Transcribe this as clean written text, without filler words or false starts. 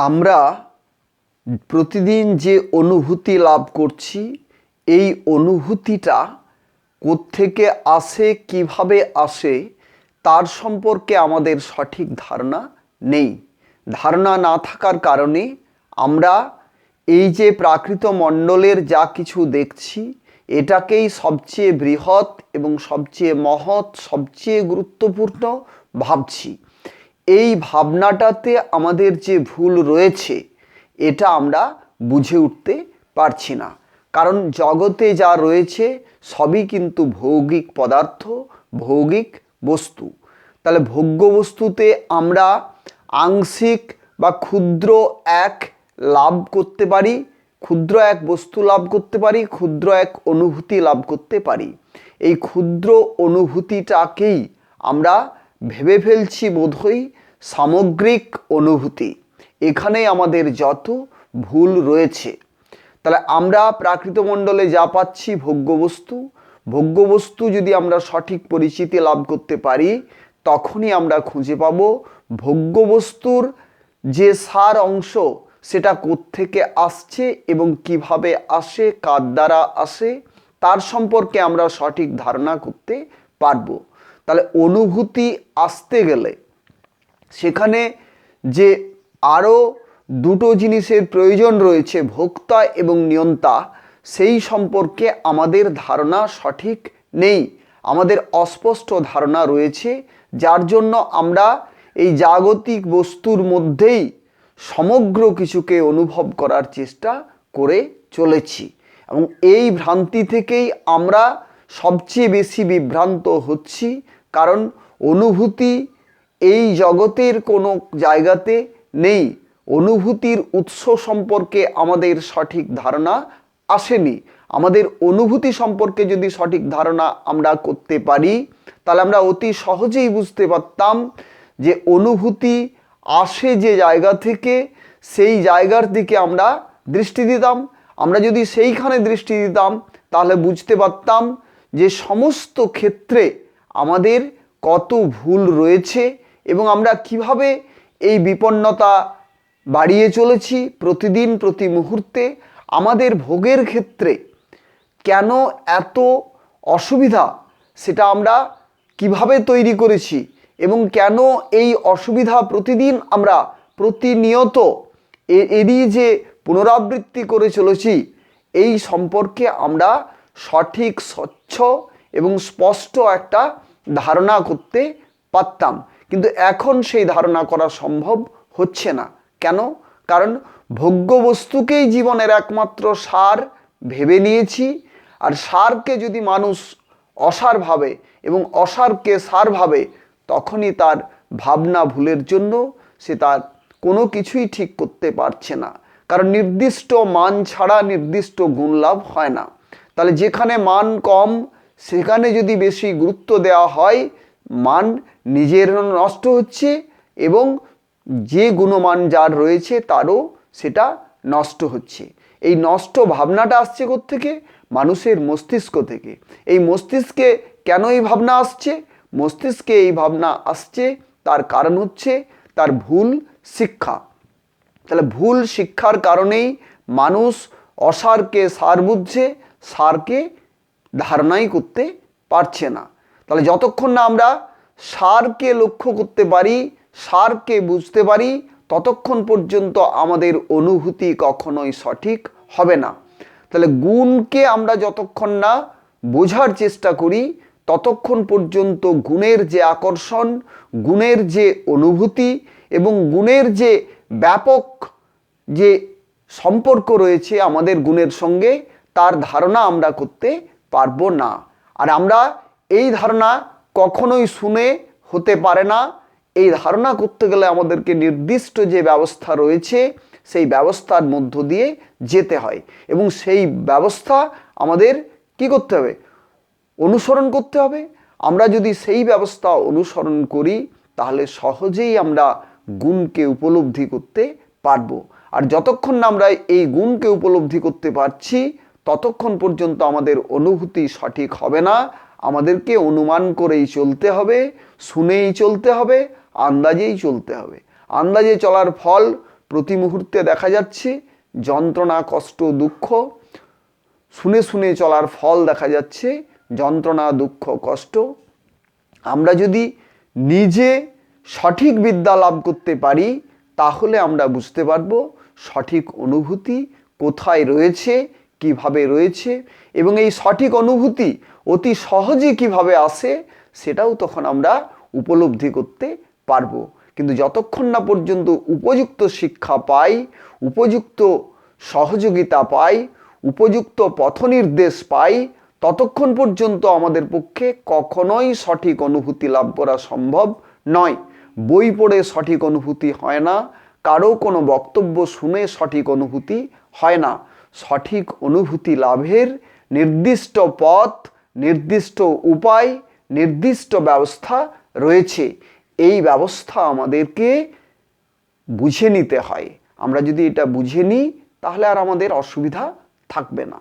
আমরা প্রতিদিন যে অনুভূতি লাভ করছি, এই অনুভূতিটা কোত্থেকে আসে, কিভাবে আসে, তার সম্পর্কে আমাদের সঠিক ধারণা নেই। ধারণা না থাকার কারণে আমরা এই যে প্রাকৃত মণ্ডলের যা কিছু দেখছি, এটাকেই সবচেয়ে বৃহৎ এবং সবচেয়ে মহৎ, সবচেয়ে গুরুত্বপূর্ণ ভাবছি। এই ভাবনাটাতে আমাদের যে ভুল রয়েছে, এটা আমরা বুঝে উঠতে পারছি না। কারণ জগতে যা রয়েছে সবই কিন্তু ভৌগিক পদার্থ, ভৌগিক বস্তু। তাহলে ভোগ্য বস্তুতে আমরা আংশিক বা ক্ষুদ্র এক লাভ করতে পারি, ক্ষুদ্র এক বস্তু লাভ করতে পারি, ক্ষুদ্র এক অনুভূতি লাভ করতে পারি। এই ক্ষুদ্র অনুভূতিটাকেই আমরা ভেবে ফেলছি বোধহয় সামগ্রিক অনুভূতি। এখানেই আমাদের যত ভুল রয়েছে। তাহলে আমরা প্রাকৃতমণ্ডলে যা পাচ্ছি ভোগ্যবস্তু, ভোগ্যবস্তু যদি আমরা সঠিক পরিচিতি লাভ করতে পারি, তখনই আমরা খুঁজে পাব ভোগ্যবস্তুর যে সার অংশ, সেটা কোত্থেকে আসছে এবং কিভাবে আসে, কার দ্বারা আসে, তার সম্পর্কে আমরা সঠিক ধারণা করতে পারবো। তাহলে অনুভূতি আসতে গেলে সেখানে যে আরও দুটো জিনিসের প্রয়োজন রয়েছে, ভোক্তা এবং নিয়ন্তা, সেই সম্পর্কে আমাদের ধারণা সঠিক নেই, আমাদের অস্পষ্ট ধারণা রয়েছে, যার জন্য আমরা এই জাগতিক বস্তুর মধ্যেই সমগ্র কিছুকে অনুভব করার চেষ্টা করে চলেছি। এবং এই ভ্রান্তি থেকেই আমরা সবচেয়ে বেশি বিভ্রান্ত হচ্ছি। কারণ অনুভূতি এই জগতের কোনো জায়গাতে নেই। অনুভূতির উৎস সম্পর্কে আমাদের সঠিক ধারণা আসেনি। আমাদের অনুভূতি সম্পর্কে যদি সঠিক ধারণা আমরা করতে পারি, তাহলে আমরা অতি সহজেই বুঝতে পারতাম যে অনুভূতি আসে যে জায়গা থেকে, সেই জায়গার দিকে আমরা দৃষ্টি দিতাম। আমরা যদি সেইখানে দৃষ্টি দিতাম, তাহলে বুঝতে পারতাম যে সমস্ত ক্ষেত্রে আমাদের কত ভুল রয়েছে এবং আমরা কিভাবে এই বিপন্নতা বাড়িয়ে চলেছি প্রতিদিন, প্রতি মুহূর্তে। আমাদের ভোগের ক্ষেত্রে কেন এত অসুবিধা, সেটা আমরা কিভাবে তৈরি করেছি এবং কেন এই অসুবিধা প্রতিদিন আমরা প্রতিনিয়ত এরই যে পুনরাবৃত্তি করে চলেছি, এই সম্পর্কে আমরা সঠিক, স্বচ্ছ এবং স্পষ্ট একটা ধারণা করতে পারতাম। কিন্তু এখন সেই ধারণা করা সম্ভব হচ্ছে না। কেন? কারণ ভোগ্য বস্তুকেই জীবনের একমাত্র সার ভেবে নিয়েছি। আর সারকে যদি মানুষ অসার ভাবে এবং অসারকে সার ভাবে, তখনই তার ভাবনা ভুলের জন্য সে তার কোনো কিছুই ঠিক করতে পারছে না। কারণ নির্দিষ্ট মান ছাড়া নির্দিষ্ট গুণ লাভ হয় না। তাহলে যেখানে মান কম, সেখানে যদি বেশি গুরুত্ব দেওয়া হয়, মান নিজের নষ্ট হচ্ছে এবং যে গুণমান যার রয়েছে তারও সেটা নষ্ট হচ্ছে। এই নষ্ট ভাবনাটা আসছে কোত্থেকে? মানুষের মস্তিষ্ক থেকে। এই মস্তিষ্কে কেন এই ভাবনা আসছে? মস্তিষ্কে এই ভাবনা আসছে তার কারণ হচ্ছে তার ভুল শিক্ষা। তাহলে ভুল শিক্ষার কারণেই মানুষ অসারকে সার বুঝছে, সারকে ধারণাই করতে পারছে না। তাহলে যতক্ষণ না আমরা সারকে লক্ষ্য করতে পারি, সারকে বুঝতে পারি, ততক্ষণ পর্যন্ত আমাদের অনুভূতি কখনোই সঠিক হবে না। তাহলে গুণকে আমরা যতক্ষণ না বোঝার চেষ্টা করি, ততক্ষণ পর্যন্ত গুণের যে আকর্ষণ, গুণের যে অনুভূতি এবং গুণের যে ব্যাপক যে সম্পর্ক রয়েছে আমাদের গুণের সঙ্গে, তার ধারণা আমরা করতে পারবো না। আর আমরা এই ধারণা কখনোই শুনে হতে পারে না। এই ধারণা করতে গেলে আমাদেরকে নির্দিষ্ট যে ব্যবস্থা রয়েছে, সেই ব্যবস্থার মধ্য দিয়ে যেতে হয় এবং সেই ব্যবস্থা আমাদের কি করতে হবে? অনুসরণ করতে হবে। আমরা যদি সেই ব্যবস্থা অনুসরণ করি, তাহলে সহজেই আমরা গুণকে উপলব্ধি করতে পারবো। আর যতক্ষণ না আমরা এই গুণকে উপলব্ধি করতে পারছি, ততক্ষণ পর্যন্ত আমাদের অনুভূতি সঠিক হবে না। আমাদেরকে অনুমান করেই চলতে হবে, শুনেই চলতে হবে, আন্দাজেই চলতে হবে। আন্দাজে চলার ফল প্রতি মুহূর্তে দেখা যাচ্ছে যন্ত্রণা, কষ্ট, দুঃখ। শুনে শুনে চলার ফল দেখা যাচ্ছে যন্ত্রণা, দুঃখ, কষ্ট। আমরা যদি নিজে সঠিক বিদ্যা লাভ করতে পারি তাহলে আমরা বুঝতে পারবো সঠিক অনুভূতি কোথায় রয়েছে, কিভাবে রয়েছে, এবং এই সঠিক অনুভূতি অতি সহজে কিভাবে আসে সেটাও তখন আমরা উপলব্ধি করতে পারবো। কিন্তু যতক্ষণ না পর্যন্ত উপযুক্ত শিক্ষা পাই, উপযুক্ত সহযোগিতা পাই, উপযুক্ত পথনির্দেশ পাই, ততক্ষণ পর্যন্ত আমাদের পক্ষে কখনোই সঠিক অনুভূতি লাভ করা সম্ভব নয়। বই পড়ে সঠিক অনুভূতি হয় না, কারো কোনো বক্তব্য শুনে সঠিক অনুভূতি হয় না। সঠিক অনুভূতি লাভের নির্দিষ্ট পথ, নির্দিষ্ট উপায়, নির্দিষ্ট ব্যবস্থা রয়েছে। এই ব্যবস্থা আমাদেরকে বুঝে নিতে হয়। আমরা যদি এটা বুঝে নিই তাহলে আর আমাদের অসুবিধা থাকবে না।